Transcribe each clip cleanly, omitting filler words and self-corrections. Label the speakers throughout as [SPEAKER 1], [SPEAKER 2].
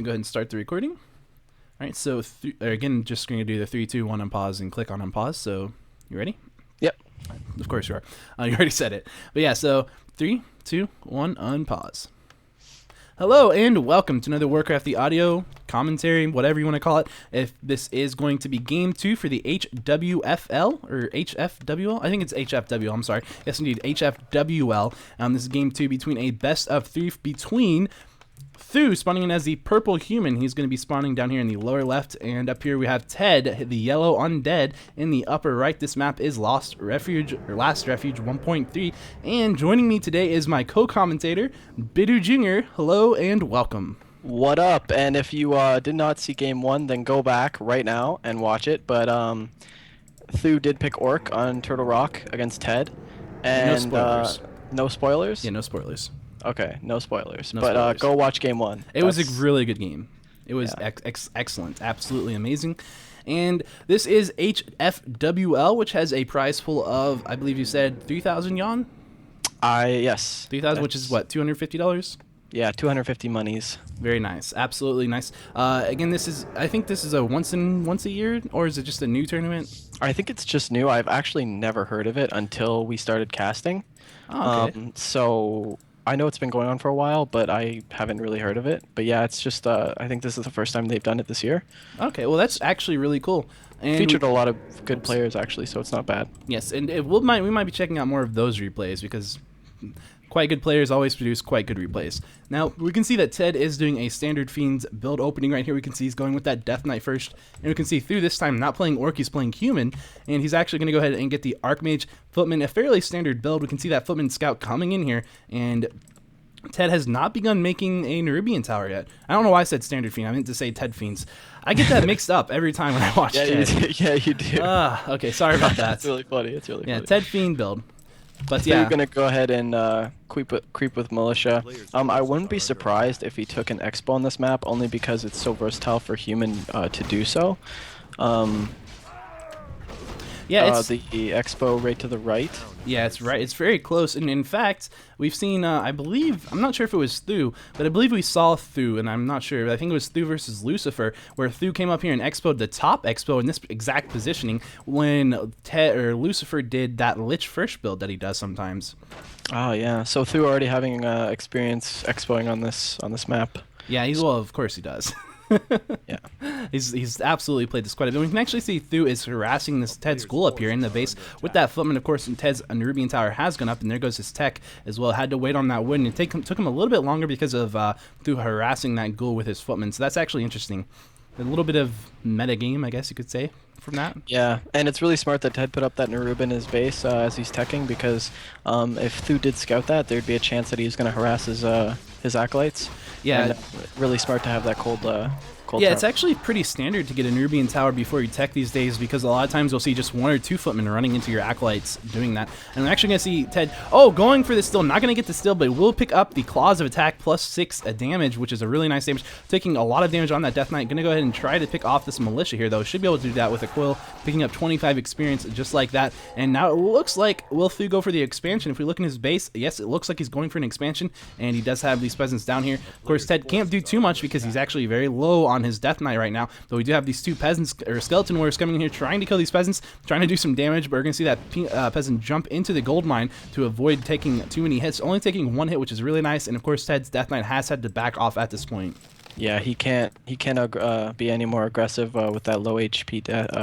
[SPEAKER 1] go ahead and start the recording. All right, so again, just going to do the 3, 2, 1 unpause and click on unpause. So you ready?
[SPEAKER 2] Yep.
[SPEAKER 1] Of course you are. You already said it. But yeah, so 3, 2, 1 unpause. Hello and welcome to another Warcraft the audio commentary, whatever you want to call it. If this is going to be game 2 for the HWFL or HFWL, I think it's HFWL. I'm sorry. Yes, indeed, HFWL. This is game 2 between a best of 3 between Thu spawning in as the purple human. He's going to be spawning down here in the lower left, and up here we have Ted, the yellow undead, in the upper right. This map is Last Refuge 1.3, and joining me today is my co-commentator, Bidoux Jr. Hello and welcome.
[SPEAKER 2] What up? And if you did not see game 1, then go back right now and watch it. But Thu did pick Orc on Turtle Rock against Ted, and
[SPEAKER 1] no spoilers.
[SPEAKER 2] No spoilers?
[SPEAKER 1] Yeah, no spoilers.
[SPEAKER 2] Okay, no spoilers.
[SPEAKER 1] No
[SPEAKER 2] but
[SPEAKER 1] spoilers.
[SPEAKER 2] Go watch game 1.
[SPEAKER 1] It was a really good game. It was
[SPEAKER 2] Yeah.
[SPEAKER 1] excellent, absolutely amazing. And this is HFWL, which has a prize pool of, I believe you said, 3,000 yuan?
[SPEAKER 2] Yes.
[SPEAKER 1] 3,000, which is what, $250?
[SPEAKER 2] Yeah, 250 monies.
[SPEAKER 1] Very nice, absolutely nice. Again, I think this is a once a year, or is it just a new tournament?
[SPEAKER 2] I think it's just new. I've actually never heard of it until we started casting.
[SPEAKER 1] Oh, okay.
[SPEAKER 2] So I know it's been going on for a while, but I haven't really heard of it. But yeah, it's just I think this is the first time they've done it this year.
[SPEAKER 1] Okay, well that's actually really cool. And
[SPEAKER 2] Featured a lot of good players actually, so it's not bad.
[SPEAKER 1] Yes, and we might be checking out more of those replays because quite good players always produce quite good replays. Now, we can see that Ted is doing a standard Fiends build opening right here. We can see he's going with that Death Knight first. And we can see Thu this time not playing Orc, he's playing Human. And he's actually going to go ahead and get the Archmage Footman, a fairly standard build. We can see that Footman Scout coming in here. And Ted has not begun making a Nerubian Tower yet. I don't know why I said standard Fiend. I meant to say Ted Fiends. I get that mixed up every time when I watch Ted.
[SPEAKER 2] Yeah, you do.
[SPEAKER 1] Okay, sorry about that.
[SPEAKER 2] It's really funny. It's really funny.
[SPEAKER 1] Yeah, Ted Fiend build. But
[SPEAKER 2] So
[SPEAKER 1] yeah,
[SPEAKER 2] you're gonna go ahead and creep with militia. I wouldn't be surprised if he took an expo on this map, only because it's so versatile for human to do so.
[SPEAKER 1] yeah, it's
[SPEAKER 2] the expo right to the right.
[SPEAKER 1] Yeah, it's right. It's very close. And in fact, we've seen, I believe, I'm not sure if it was Thu, but I believe we saw Thu, and I'm not sure, but I think it was Thu versus Lucifer, where Thu came up here and expoed the top expo in this exact positioning when Lucifer did that Lich first build that he does sometimes.
[SPEAKER 2] Oh yeah. So Thu already having experience expoing on this map.
[SPEAKER 1] Yeah, of course he does.
[SPEAKER 2] Yeah.
[SPEAKER 1] He's absolutely played this quite a bit. We can actually see Thu is harassing this Ted School up here in the base with that Footman. Of course, and Ted's Nerubian Tower has gone up, and there goes his tech as well. Had to wait on that wood, and it took him a little bit longer because of Thu harassing that ghoul with his Footman. So that's actually interesting. A little bit of meta game, I guess you could say, from that.
[SPEAKER 2] Yeah, and it's really smart that Ted put up that Nerubian in his base as he's teching, because if Thu did scout that, there'd be a chance that he was going to harass his acolytes.
[SPEAKER 1] Yeah.
[SPEAKER 2] And, really smart to have that cold
[SPEAKER 1] Yeah,
[SPEAKER 2] tower.
[SPEAKER 1] it's actually pretty standard to get a Nerubian Tower before you tech these days, because a lot of times you'll see just 1 or 2 footmen running into your acolytes doing that. And I'm actually going to see Ted, going for the steal, not going to get the steal, but will pick up the Claws of Attack plus 6 damage, which is a really nice damage, taking a lot of damage on that Death Knight. Going to go ahead and try to pick off this Militia here, though. Should be able to do that with a Coil, picking up 25 experience just like that. And now it looks like, will Thu go for the expansion? If we look in his base, yes, it looks like he's going for an expansion, and he does have these peasants down here. Of course, Ted can't do too much because he's actually very low on his Death Knight right now. Though we do have these 2 peasants or skeleton warriors coming in here trying to kill these peasants, trying to do some damage, but we're going to see that peasant jump into the gold mine to avoid taking too many hits, only taking 1 hit, which is really nice. And of course, Ted's Death Knight has had to back off at this point.
[SPEAKER 2] Yeah, he can't be any more aggressive with that low HP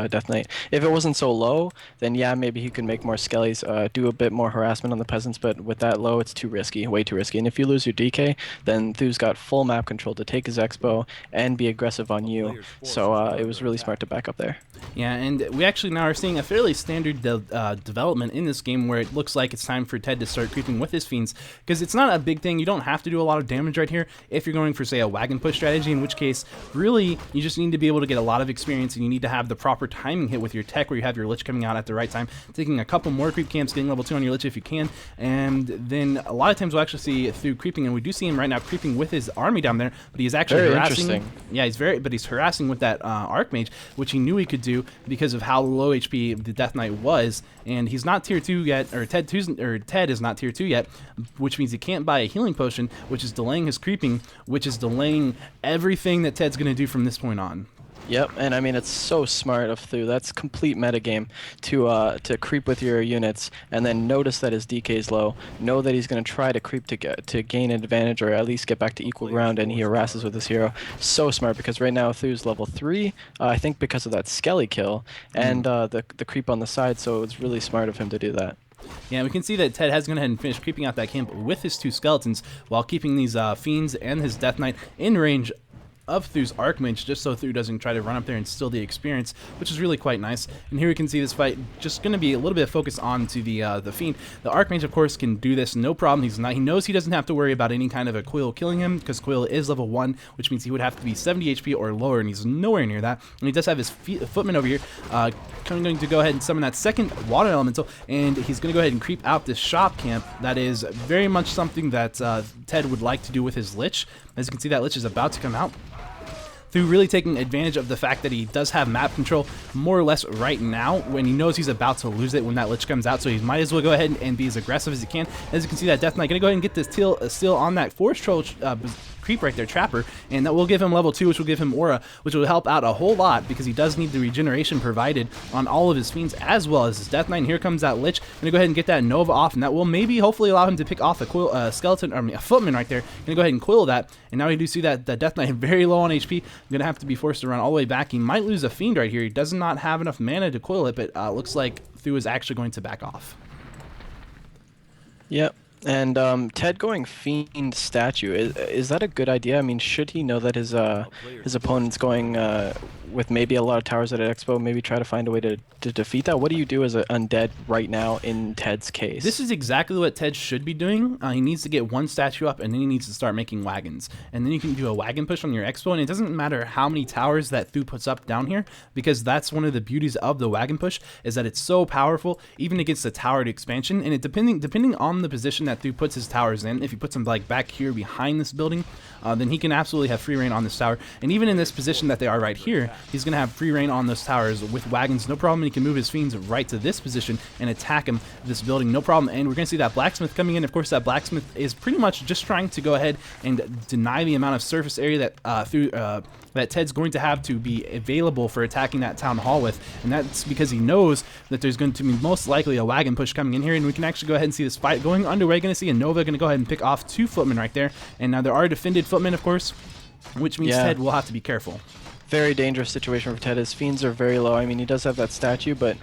[SPEAKER 2] Death Knight. If it wasn't so low, then yeah, maybe he could make more skellies, do a bit more harassment on the peasants, but with that low, it's too risky, way too risky. And if you lose your DK, then Thu's got full map control to take his expo and be aggressive on you. So it was really smart to back up there.
[SPEAKER 1] Yeah, and we actually now are seeing a fairly standard development in this game where it looks like it's time for Ted to start creeping with his Fiends, because it's not a big thing. You don't have to do a lot of damage right here if you're going for, say, a wagon push strategy, in which case, really, you just need to be able to get a lot of experience, and you need to have the proper timing hit with your tech where you have your Lich coming out at the right time, taking a couple more creep camps, getting level 2 on your Lich if you can, and then a lot of times we'll actually see Thu creeping, and we do see him right now creeping with his army down there, but he's actually
[SPEAKER 2] Very
[SPEAKER 1] harassing.
[SPEAKER 2] interesting.
[SPEAKER 1] Yeah, he's harassing with that Archmage, which he knew he could do because of how low HP the Death Knight was, and he's not tier 2 yet, or Ted is not tier 2 yet, which means he can't buy a healing potion, which is delaying his creeping, which is delaying everything that Ted's going to do from this point on.
[SPEAKER 2] Yep, and I mean it's so smart of Thu. That's complete metagame to creep with your units and then notice that his DK is low. Know that he's going to try to creep to gain an advantage or at least get back to equal ground, and he harasses with his hero. So smart, because right now Thu's level 3. I think because of that Skelly kill and the creep on the side. So it's really smart of him to do that.
[SPEAKER 1] Yeah, we can see that Ted has gone ahead and finished creeping out that camp with his 2 skeletons while keeping these Fiends and his Death Knight in range of Thu's Archmage, just so Thu doesn't try to run up there and steal the experience, which is really quite nice. And here we can see this fight just going to be a little bit focused on to the Fiend. The Archmage, of course, can do this no problem. He knows he doesn't have to worry about any kind of a Coil killing him, because Coil is level 1, which means he would have to be 70 HP or lower, and he's nowhere near that. And he does have his Footman over here, going to go ahead and summon that second Water Elemental, and he's going to go ahead and creep out this shop camp. That is very much something that Ted would like to do with his Lich. As you can see, that Lich is about to come out. Through really taking advantage of the fact that he does have map control more or less right now, when he knows he's about to lose it when that Lich comes out, so he might as well go ahead and be as aggressive as he can. As you can see, that Death Knight going to go ahead and get this steal on that Forest Troll creep right there, Trapper, and that will give him level 2, which will give him Aura, which will help out a whole lot because he does need the regeneration provided on all of his Fiends as well as his Death Knight. And here comes that Lich. Gonna go ahead and get that Nova off, and that will maybe hopefully allow him to pick off a skeleton, or a Footman right there. Gonna go ahead and coil that, and now we do see that the Death Knight very low on HP. Gonna have to be forced to run all the way back. He might lose a Fiend right here. He does not have enough mana to coil it, but looks like Thu is actually going to back off.
[SPEAKER 2] Yep. And Ted going Fiend Statue, is that a good idea? I mean, should he know that his opponent's going with maybe a lot of towers at an Expo, maybe try to find a way to defeat that? What do you do as an Undead right now in Ted's case?
[SPEAKER 1] This is exactly what Ted should be doing. He needs to get 1 statue up, and then he needs to start making wagons. And then you can do a wagon push on your Expo, and it doesn't matter how many towers that Thu puts up down here, because that's one of the beauties of the wagon push, is that it's so powerful, even against the towered expansion. And it depending on the position that Thu puts his towers in, if he puts them like back here behind this building, then he can absolutely have free reign on this tower. And even in this position that they are right here, he's going to have free reign on those towers with wagons, no problem. He can move his Fiends right to this position and attack him, this building, no problem. And we're going to see that Blacksmith coming in. Of course, that Blacksmith is pretty much just trying to go ahead and deny the amount of surface area that that Ted's going to have to be available for attacking that town hall with, and that's because he knows that there's going to be most likely a wagon push coming in here. And we can actually go ahead and see this fight going underway. Going to see a Nova going to go ahead and pick off 2 Footmen right there, and now there are defended Footmen, of course, which means Ted will have to be careful.
[SPEAKER 2] Very dangerous situation for Ted. His Fiends are very low. I mean, he does have that statue, but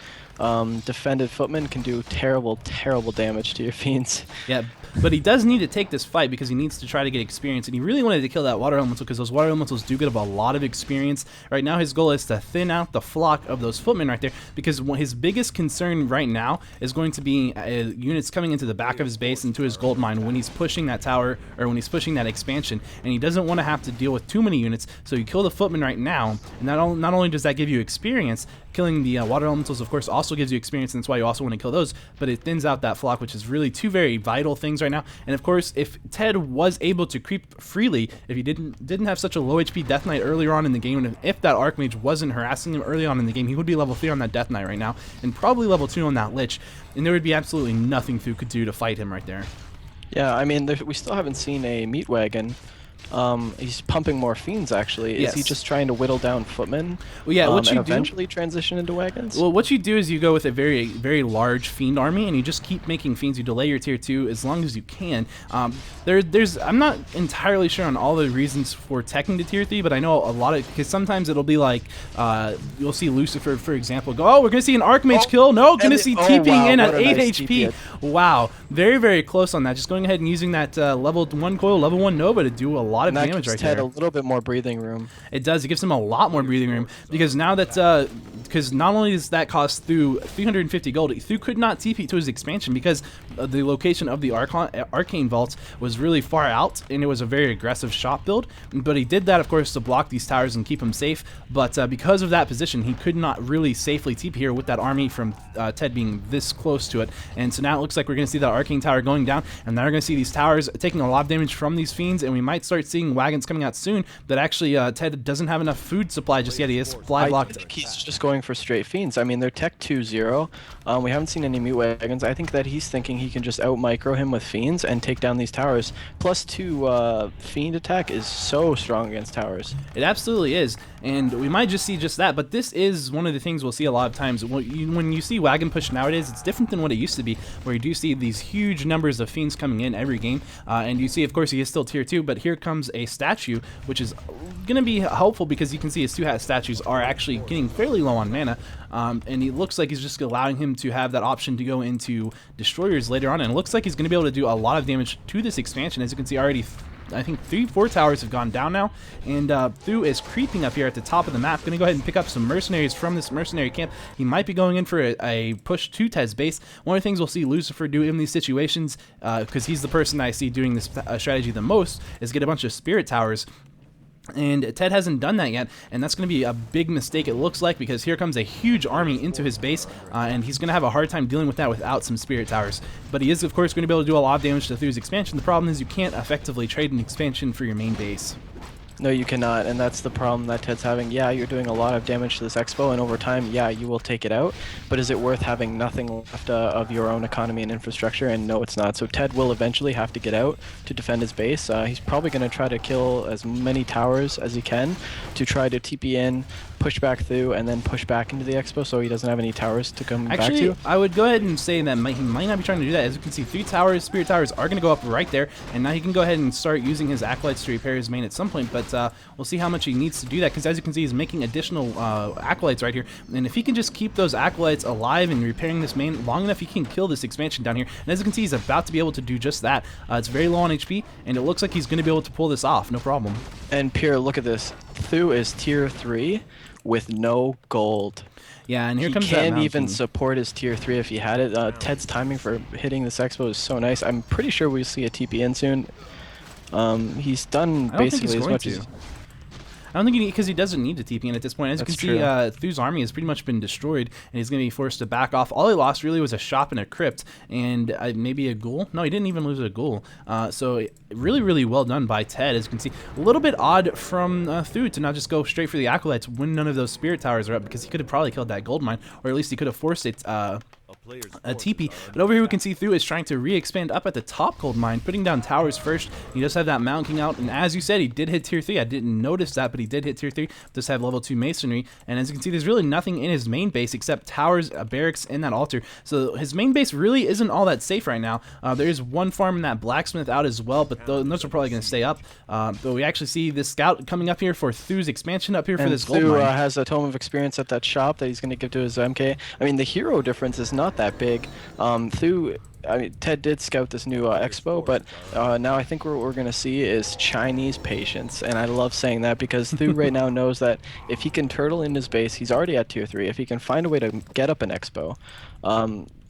[SPEAKER 2] defended Footmen can do terrible, terrible damage to your Fiends.
[SPEAKER 1] Yeah, but he does need to take this fight because he needs to try to get experience, and he really wanted to kill that Water Elemental because those Water Elementals do give a lot of experience. Right now his goal is to thin out the flock of those Footmen right there, because his biggest concern right now is going to be units coming into the back of his base into his gold mine when he's pushing that tower, or when he's pushing that expansion, and he doesn't want to have to deal with too many units. So you kill the Footmen right now, and not only does that give you experience, killing the Water Elementals, of course, also gives you experience, and that's why you also want to kill those, but it thins out that flock, which is really 2 very vital things right now. And of course, if Ted was able to creep freely, if he didn't have such a low HP Death Knight earlier on in the game, and if that Archmage wasn't harassing him early on in the game, he would be level 3 on that Death Knight right now, and probably level 2 on that Lich, and there would be absolutely nothing Thu could do to fight him right there.
[SPEAKER 2] Yeah, I mean, we still haven't seen a meat wagon. He's pumping more Fiends, actually. Is he just trying to whittle down Footmen?
[SPEAKER 1] Well, yeah,
[SPEAKER 2] and eventually transition into wagons?
[SPEAKER 1] Well, what you do is you go with a very, very large Fiend army, and you just keep making Fiends. You delay your tier 2 as long as you can. I'm not entirely sure on all the reasons for teching to tier 3, but I know a lot of, because sometimes it'll be like, you'll see Lucifer, for example, go, oh, we're going to see an Archmage kill. No, going to see TPing in at 8 HP. Wow, very, very close on that. Just going ahead and using that level 1 coil, level 1 Nova to do a lot of damage right there.
[SPEAKER 2] Ted a little bit more breathing room.
[SPEAKER 1] It does. It gives him a lot more breathing room, because now that because not only does that cost Thu 350 gold, Thu could not TP to his expansion because the location of the Arcane Vault was really far out, and it was a very aggressive shop build. But he did that, of course, to block these towers and keep him safe. But because of that position, he could not really safely TP here with that army from Ted being this close to it. And so now it looks like we're going to see that Arcane Tower going down, and now we're going to see these towers taking a lot of damage from these Fiends, and we might start start seeing wagons coming out soon, but actually Ted doesn't have enough food supply just yet. He is fly blocked.
[SPEAKER 2] I think he's just going for straight fiends. I mean, they're tech 2-0. We haven't seen any meat wagons. I think that he's thinking he can just out-micro him with fiends and take down these towers. +2 fiend attack is so strong against towers.
[SPEAKER 1] It absolutely is, and we might just see just that, but this is one of the things we'll see a lot of times. When you see wagon push nowadays, it's different than what it used to be, where you do see these huge numbers of fiends coming in every game, and you see, of course, he is still tier 2, but here comes a statue, which is going to be helpful because you can see his 2-hat statues are actually getting fairly low on mana, and it looks like he's just allowing him to have that option to go into destroyers later on, and it looks like he's going to be able to do a lot of damage to this expansion. As you can see already, I think 3-4 towers have gone down now, and Bidoux is creeping up here at the top of the map. Going to go ahead and pick up some mercenaries from this mercenary camp. He might be going in for a push to Ted's base. One of the things we'll see Lucifer do in these situations, because he's the person I see doing this strategy the most, is get a bunch of spirit towers. And Ted hasn't done that yet, and that's going to be a big mistake, it looks like, because here comes a huge army into his base, and he's going to have a hard time dealing with that without some spirit towers. But he is, of course, going to be able to do a lot of damage to Bidoux' expansion. The problem is you can't effectively trade an expansion for your main base.
[SPEAKER 2] No, you cannot, and that's the problem that Ted's having. Yeah, you're doing a lot of damage to this expo, and over time, yeah, you will take it out, but is it worth having nothing left of your own economy and infrastructure? And no, it's not. So Ted will eventually have to get out to defend his base. He's probably going to try to kill as many towers as he can to try to TP in, push back through, and then push back into the expo so he doesn't have any towers to come back to.
[SPEAKER 1] Actually, I would go ahead and say that he might not be trying to do that. As you can see, 3 towers, spirit towers, are going to go up right there, and now he can go ahead and start using his acolytes to repair his main at some point, but we'll see how much he needs to do that, because as you can see, he's making additional acolytes right here, and if he can just keep those acolytes alive and repairing this main long enough, he can kill this expansion down here. And as you can see, he's about to be able to do just that. It's very low on HP, and it looks like he's going to be able to pull this off, no problem.
[SPEAKER 2] And Pierre, look at this. Bidoux is tier 3 with no gold.
[SPEAKER 1] Yeah, and here comes that
[SPEAKER 2] He can't
[SPEAKER 1] mountain.
[SPEAKER 2] even support his tier 3 if he had it. Ted's timing for hitting this expo is so nice. I'm pretty sure we'll see a TP in soon. He's done basically as much as...
[SPEAKER 1] I don't think because he doesn't need to TP in at this point. As you can see, Bidoux' army has pretty much been destroyed, and he's going to be forced to back off. All he lost really was a shop and a crypt, and maybe a ghoul. No, he didn't even lose a ghoul. So really, really well done by Ted. As you can see, a little bit odd from Bidoux to not just go straight for the acolytes when none of those spirit towers are up, because he could have probably killed that gold mine, or at least he could have forced it. A TP, but over here we can see Bidoux is trying to re-expand up at the top gold mine, putting down towers first. He does have that mounting out, and as you said, he did hit tier 3. I didn't notice that, but he did hit tier 3. Does have level 2 masonry, and as you can see, there's really nothing in his main base except towers, a barracks, and that altar. So his main base really isn't all that safe right now. There is one farm in that blacksmith out as well, but those are probably going to stay up. But we actually see this scout coming up here for Bidoux' expansion up here for this gold mine.
[SPEAKER 2] Bidoux has a tome of experience at that shop that he's going to give to his MK. I mean, the hero difference is not that big. Bidoux, I mean, Ted did scout this new expo, but now I think what we're going to see is Chinese patience, and I love saying that because Bidoux right now knows that if he can turtle in his base, he's already at tier 3. If he can find a way to get up an expo,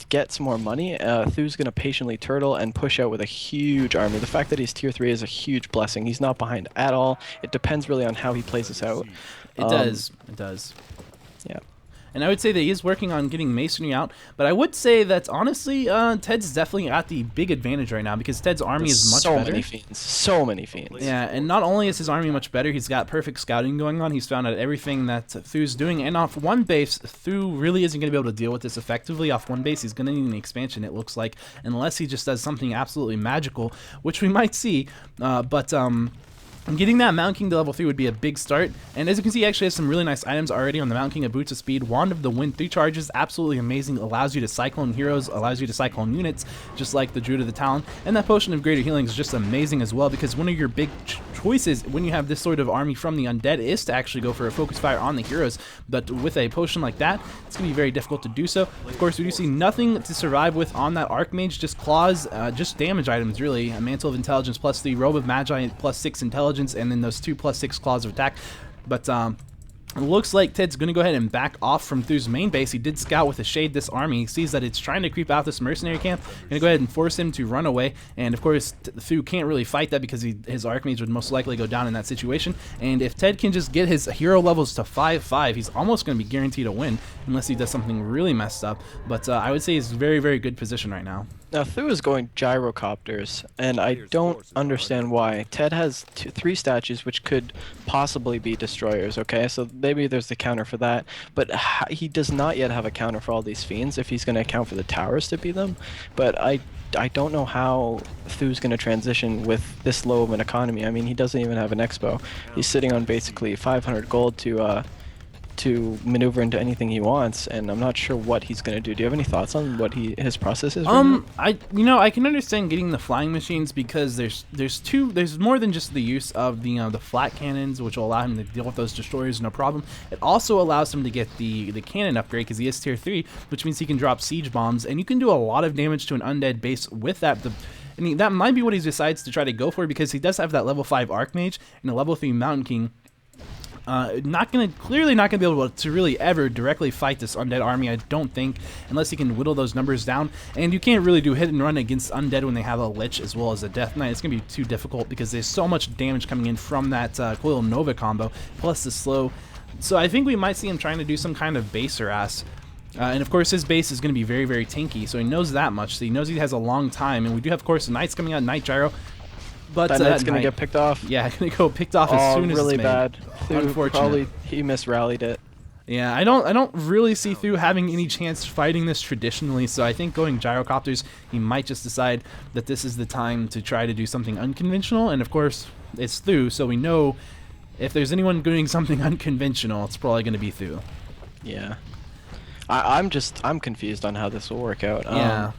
[SPEAKER 2] get some more money, Bidoux going to patiently turtle and push out with a huge army. The fact that he's tier 3 is a huge blessing. He's not behind at all. It depends really on how he plays this out.
[SPEAKER 1] It does. It does.
[SPEAKER 2] Yeah.
[SPEAKER 1] And I would say that he is working on getting masonry out, but I would say that honestly, Ted's definitely at the big advantage right now because Ted's army is much better.
[SPEAKER 2] So many fiends.
[SPEAKER 1] Yeah, and not only is his army much better, he's got perfect scouting going on. He's found out everything that Bidoux' doing, and off one base, Bidoux really isn't going to be able to deal with this effectively. Off one base, he's going to need an expansion, it looks like, unless he just does something absolutely magical, which we might see, getting that Mountain King to level 3 would be a big start, and as you can see, he actually has some really nice items already on the Mountain King. A Boots of Speed, Wand of the Wind, 3 charges, absolutely amazing, allows you to cyclone heroes, allows you to cyclone units, just like the Druid of the Talon, and that Potion of Greater Healing is just amazing as well, because one of your big choices when you have this sort of army from the Undead is to actually go for a focus fire on the heroes, but with a potion like that, it's going to be very difficult to do so. Of course, we do see nothing to survive with on that Archmage, just claws, just damage items really, a Mantle of Intelligence plus the Robe of Magi plus 6 intelligence, and then those 2 plus 6 claws of attack. But it looks like Ted's going to go ahead and back off from Bidoux' main base. He did scout with a shade this army. He sees that it's trying to creep out this mercenary camp. Going to go ahead and force him to run away. And of course, Bidoux can't really fight that because his Archmage would most likely go down in that situation. And if Ted can just get his hero levels to 5-5, he's almost going to be guaranteed a win unless he does something really messed up. But I would say he's very, very good position right now.
[SPEAKER 2] Now Thu is going gyrocopters, and I don't understand why. Ted has three statues which could possibly be destroyers, okay? So maybe there's the counter for that, but he does not yet have a counter for all these fiends if he's going to account for the towers to be them. But I don't know how Thu's going to transition with this low of an economy. I mean, he doesn't even have an expo. He's sitting on basically 500 gold to maneuver into anything he wants, and I'm not sure what he's gonna do. Do you have any thoughts on what his process is?
[SPEAKER 1] I can understand getting the flying machines because there's more than just the use of the flat cannons, which will allow him to deal with those destroyers no problem. It also allows him to get the cannon upgrade because he is tier 3, which means he can drop siege bombs, and you can do a lot of damage to an undead base with that. I mean, that might be what he decides to try to go for because he does have that level 5 Archmage and a level 3 Mountain King. Clearly not gonna be able to really ever directly fight this undead army, I don't think, unless he can whittle those numbers down. And you can't really do hit and run against undead when they have a lich as well as a death knight. It's gonna be too difficult because there's so much damage coming in from that coil nova combo plus the slow. So I think we might see him trying to do some kind of base harass. And of course his base is going to be very, very tanky, so he knows that much. So he knows he has a long time, and we do have, of course, the knights coming out, Knight Gyro. But
[SPEAKER 2] that knight's gonna get picked off.
[SPEAKER 1] Yeah, gonna go picked off as soon as
[SPEAKER 2] really
[SPEAKER 1] it's made.
[SPEAKER 2] bad.
[SPEAKER 1] Unfortunate.
[SPEAKER 2] Probably he misrallied it.
[SPEAKER 1] Yeah, I don't really see Thu having any chance fighting this traditionally. So I think going gyrocopters, he might just decide that this is the time to try to do something unconventional. And of course, it's Thu, so we know if there's anyone doing something unconventional, it's probably going to be Thu.
[SPEAKER 2] Yeah. I'm confused on how this will work out.
[SPEAKER 1] Yeah.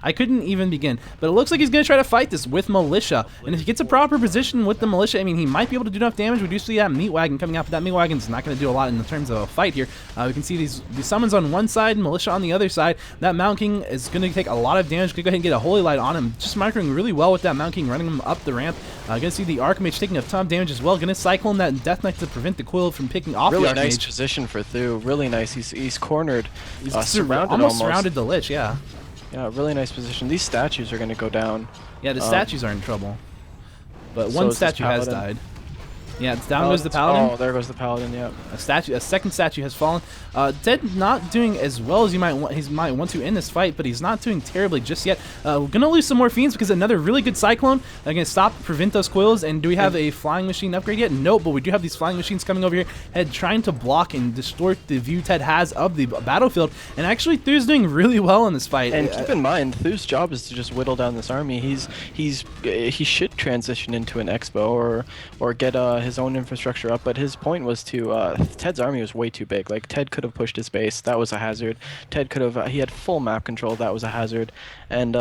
[SPEAKER 1] I couldn't even begin. But it looks like he's going to try to fight this with Militia. And if he gets a proper position with the Militia, I mean, he might be able to do enough damage. We do see that Meat Wagon coming out, but that Meat Wagon's not going to do a lot in terms of a fight here. We can see these summons on one side, Militia on the other side. That Mountain King is going to take a lot of damage. Going to go ahead and get a Holy Light on him. Just microing really well with that Mountain King, running him up the ramp. Going to see the Archmage taking a ton of damage as well. Going to Cyclone that Death Knight to prevent the Coil from picking off the Archmage.
[SPEAKER 2] Really nice position for Thu. Really nice. He's cornered.
[SPEAKER 1] He's surrounded almost surrounded the Lich, yeah.
[SPEAKER 2] Yeah, really nice position. These statues are going to go down.
[SPEAKER 1] Yeah, the statues are in trouble. But one statue has died. Yeah, down goes the Paladin.
[SPEAKER 2] Oh, there goes the Paladin, yeah.
[SPEAKER 1] A second statue has fallen. Ted not doing as well as he might want to in this fight, but he's not doing terribly just yet. We're going to lose some more Fiends because another really good Cyclone. They're going to prevent those coils. And do we have a Flying Machine upgrade yet? Nope, but we do have these Flying Machines coming over here, trying to block and distort the view Ted has of the battlefield. And actually, Thu's doing really well in this fight.
[SPEAKER 2] And keep in mind, Thu's job is to just whittle down this army. He should transition into an expo or get his own infrastructure up, but his point was to Ted's army was way too big. Like, Ted could have pushed his base, that was a hazard. Ted could have he had full map control, that was a hazard. And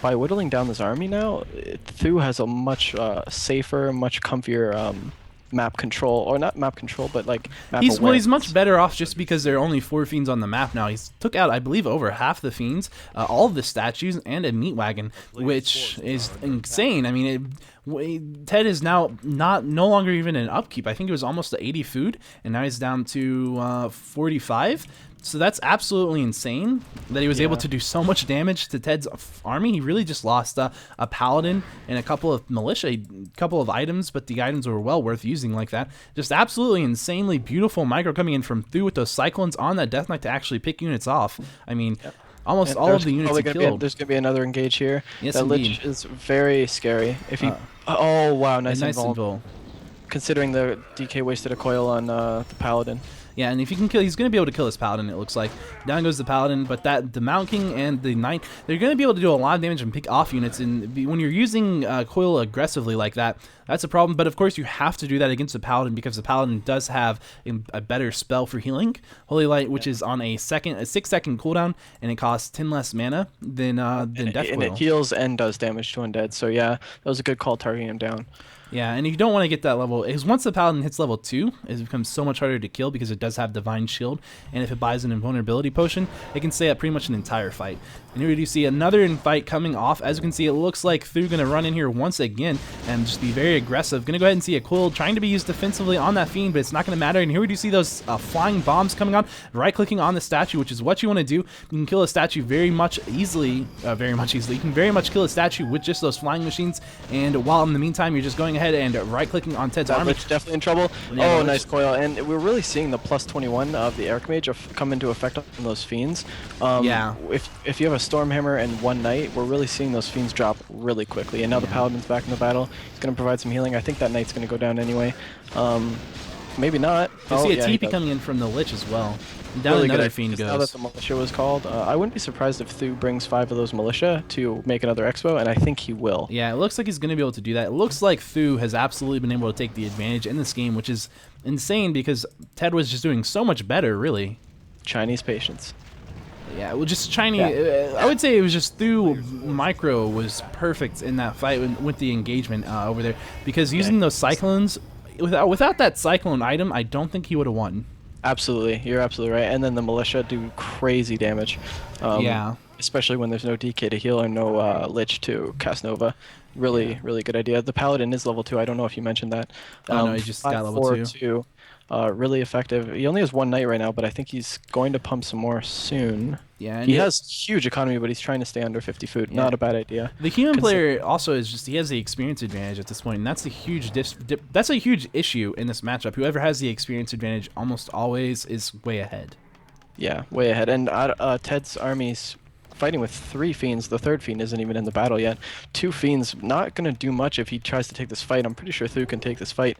[SPEAKER 2] by whittling down this army now, Thu has a much safer, much comfier map control, or not map control, but like map awareness.
[SPEAKER 1] Well, he's much better off just because there are only 4 Fiends on the map now. He's took out, I believe, over half the Fiends, all of the statues, and a Meat Wagon, which is insane. I mean, Ted is now no longer even in upkeep. I think it was almost to 80 food, and now he's down to 45. So that's absolutely insane that he was able to do so much damage to Ted's army. He really just lost a Paladin and a couple of Militia, a couple of items, but the items were well worth using like that. Just absolutely insanely beautiful micro coming in from Thu with those Cyclones on that Death Knight to actually pick units off. I mean, almost all of the units he killed.
[SPEAKER 2] There's going to be another engage here.
[SPEAKER 1] Yes,
[SPEAKER 2] that
[SPEAKER 1] indeed.
[SPEAKER 2] Lich is very scary. If he, oh wow, nice
[SPEAKER 1] invul.
[SPEAKER 2] Considering the DK wasted a coil on the Paladin.
[SPEAKER 1] Yeah, and if he can kill, he's going to be able to kill his Paladin, it looks like. Down goes the Paladin, but the Mountain King and the Knight, they're going to be able to do a lot of damage and pick off units. And when you're using coil aggressively like that, that's a problem. But of course, you have to do that against the Paladin because the Paladin does have a better spell for healing. Holy Light, which is on a 6-second cooldown, and it costs 10 less mana than Death Coil.
[SPEAKER 2] And it heals and does damage to undead. So yeah, that was a good call targeting him down.
[SPEAKER 1] Yeah, and you don't want to get that level, because once the Paladin hits level 2, it becomes so much harder to kill because it does have Divine Shield, and if it buys an Invulnerability Potion, it can stay up pretty much an entire fight. And here we do see another fight coming off. As you can see, it looks like Thu going to run in here once again and just be very aggressive. Going to go ahead and see a coil trying to be used defensively on that Fiend, but it's not going to matter. And here we do see those flying bombs coming on, right-clicking on the statue, which is what you want to do. You can kill a statue very much easily. You can very much kill a statue with just those flying machines, and while in the meantime, you're just going ahead and right-clicking on Ted's army.
[SPEAKER 2] Lich definitely in trouble. Oh, nice coil. And we're really seeing the plus 21 of the Archmage come into effect on those Fiends.
[SPEAKER 1] Yeah.
[SPEAKER 2] If you have a Stormhammer and one Knight, we're really seeing those Fiends drop really quickly. And now the Paladin's back in the battle. He's going to provide some healing. I think that Knight's going to go down anyway. Maybe not.
[SPEAKER 1] You see a TP coming in from the Lich as well. Down
[SPEAKER 2] really
[SPEAKER 1] another
[SPEAKER 2] good.
[SPEAKER 1] Fiend goes.
[SPEAKER 2] Now that the Militia was called, I wouldn't be surprised if Thu brings 5 of those Militia to make another Expo, and I think he will.
[SPEAKER 1] Yeah, it looks like he's going to be able to do that. It looks like Thu has absolutely been able to take the advantage in this game, which is insane because Ted was just doing so much better, really.
[SPEAKER 2] Chinese patience.
[SPEAKER 1] Yeah, well, just Chinese. I would say it was just Thu Micro was perfect in that fight with the engagement over there because using those Cyclones, without that Cyclone item, I don't think he would have won.
[SPEAKER 2] Absolutely, you're absolutely right. And then the Militia do crazy damage.
[SPEAKER 1] Yeah.
[SPEAKER 2] Especially when there's no DK to heal or no Lich to cast Nova. Really, really good idea. The Paladin is level 2. I don't know if you mentioned that.
[SPEAKER 1] Oh, no, he just got level 2.
[SPEAKER 2] Really effective. He only has 1 Knight right now, but I think he's going to pump some more soon.
[SPEAKER 1] Yeah, and
[SPEAKER 2] he has huge economy, but he's trying to stay under 50 food. Yeah. Not a bad idea.
[SPEAKER 1] The human player also is just he has the experience advantage at this point, and that's a huge that's a huge issue in this matchup. Whoever has the experience advantage almost always is way ahead.
[SPEAKER 2] Yeah, way ahead. And Ted's army's fighting with 3 Fiends. The 3rd Fiend isn't even in the battle yet. 2 Fiends not going to do much if he tries to take this fight. I'm pretty sure Thu can take this fight.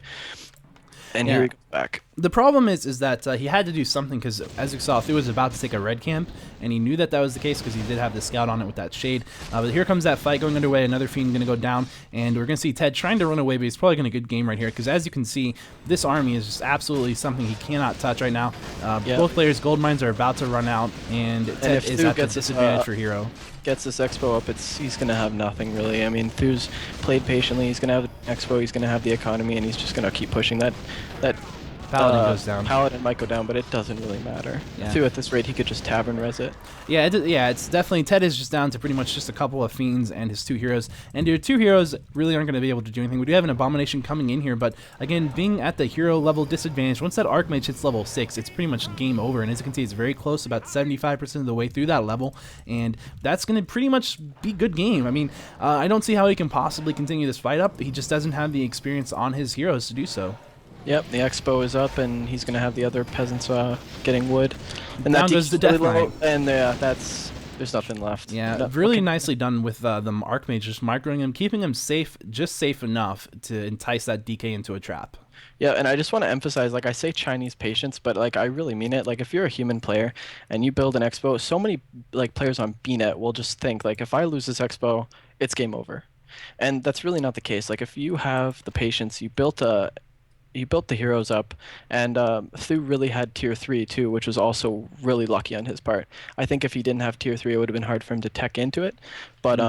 [SPEAKER 2] And here he goes back.
[SPEAKER 1] The problem is that he had to do something because, as you saw, Thu was about to take a red camp, and he knew that was the case because he did have the scout on it with that shade. But here comes that fight going underway. Another Fiend going to go down, and we're going to see Ted trying to run away, but he's probably going to get a good game right here because, as you can see, this army is just absolutely something he cannot touch right now. Both players' gold mines are about to run out, and Ted is at the disadvantage for hero.
[SPEAKER 2] Gets this Expo up, he's going to have nothing really. I mean, Thu's played patiently. He's going to have the Expo, he's going to have the economy, and he's just going to keep pushing that
[SPEAKER 1] Paladin goes down.
[SPEAKER 2] Paladin might go down, but it doesn't really matter.
[SPEAKER 1] Yeah.
[SPEAKER 2] Thu at this rate, he could just tavern res it.
[SPEAKER 1] Yeah, it's definitely Ted is just down to pretty much just a couple of Fiends and his 2 heroes, and your 2 heroes really aren't going to be able to do anything. We do have an Abomination coming in here, but again, being at the hero level disadvantage, once that Archmage hits level 6, it's pretty much game over, and as you can see, it's very close, about 75% of the way through that level, and that's going to pretty much be good game. I mean, I don't see how he can possibly continue this fight up. He just doesn't have the experience on his heroes to do so.
[SPEAKER 2] Yep, the Expo is up, and he's going to have the other peasants getting wood. And
[SPEAKER 1] down goes the Death Knight.
[SPEAKER 2] And there's nothing left.
[SPEAKER 1] Yeah, really nicely done with the Archmage, just microing him, keeping him safe, just safe enough to entice that DK into a trap.
[SPEAKER 2] Yeah, and I just want to emphasize, like, I say Chinese patience, but, like, I really mean it. Like, if you're a human player and you build an Expo, so many, like, players on BNet will just think, like, if I lose this Expo, it's game over. And that's really not the case. Like, if you have the patience, you built the heroes up, and Thu really had tier 3 too, which was also really lucky on his part. I think if he didn't have tier 3, it would have been hard for him to tech into it, but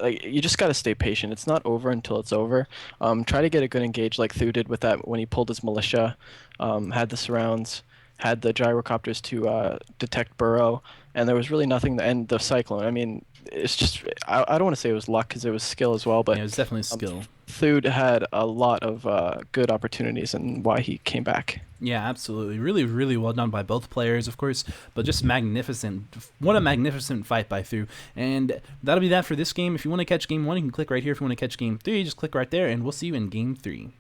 [SPEAKER 2] like, you just got to stay patient. It's not over until it's over. Try to get a good engage like Thu did with that when he pulled his Militia, had the surrounds, had the gyrocopters to detect Burrow, and there was really nothing to end the Cyclone. I mean, it's just, I don't want to say it was luck because it was skill as well, but
[SPEAKER 1] yeah, it was definitely skill.
[SPEAKER 2] Thu had a lot of good opportunities and why he came back.
[SPEAKER 1] Yeah, absolutely. Really, really well done by both players, of course, but just magnificent. What a magnificent fight by Thu. And that'll be that for this game. If you want to catch Game 1, you can click right here. If you want to catch Game 3, just click right there, and we'll see you in Game 3.